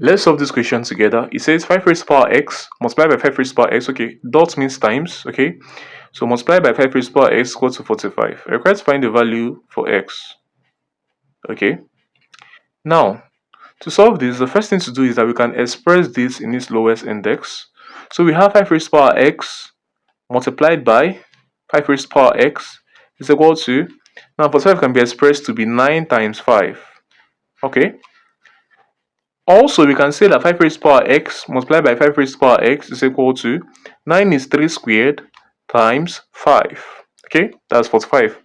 Let's solve this question together. It says 5 raised to power x multiplied by 5 raised to power x. Okay, dot means times. Okay, so multiply by 5 raised to power x equals to 45. I require to find the value for x. Okay, now to solve this, the first thing to do is that we can express this in its lowest index. So we have 5 raised to power x multiplied by 5 raised to power x is equal to, now 45 can be expressed to be 9 times 5. Okay, also we can say that 5 raised to power x multiplied by 5 raised to power x is equal to 9 is 3 squared times 5. Okay, that's 45.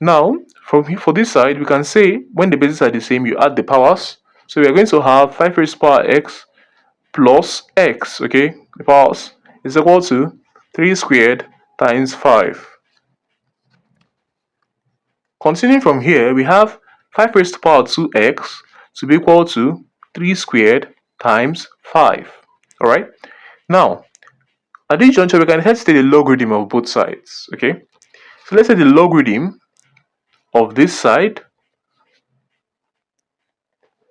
Now for this side we can say when the bases are the same you add the powers. So we are going to have 5 raised to power x plus x, okay, the powers is equal to 3 squared times 5. Continuing from here, we have 5 raised to power 2x to be equal to 3 squared times 5. Alright, now at this juncture we can head to the logarithm of both sides. Okay, so let's say the logarithm of this side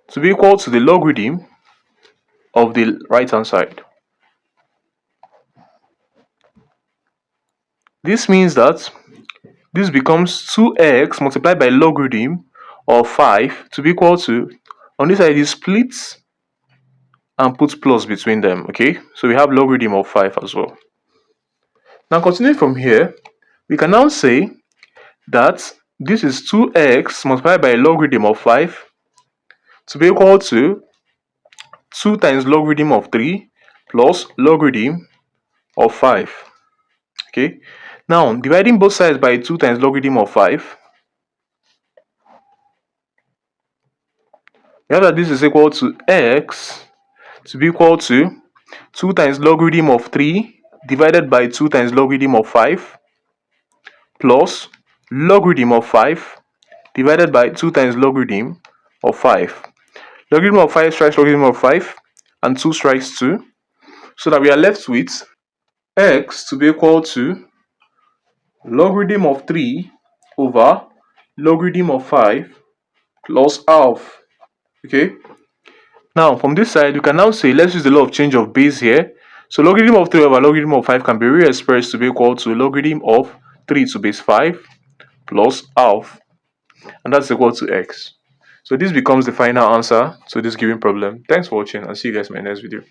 to be equal to the logarithm of the right hand side. This means that this becomes 2x multiplied by logarithm of 5 to be equal to, on this side is splits and put plus between them. Okay, so we have logarithm of 5 as well. Now continuing from here, we can now say that this is 2x multiplied by logarithm of 5 to be equal to 2 times logarithm of 3 plus logarithm of 5. Okay, now dividing both sides by 2 times logarithm of 5, we have that this is equal to x to be equal to 2 times logarithm of 3 divided by 2 times logarithm of 5 plus logarithm of 5 divided by 2 times logarithm of 5. Logarithm of 5 strikes logarithm of 5 and 2 strikes 2, so that we are left with x to be equal to logarithm of 3 over logarithm of 5 plus half. Okay, now from this side we can now say, let's use the law of change of base here. So logarithm of 3 over logarithm of 5 can be re-expressed to be equal to logarithm of 3 to base 5 plus half, and that's equal to x. So this becomes the final answer to this given problem. Thanks for watching and see you guys in my next video.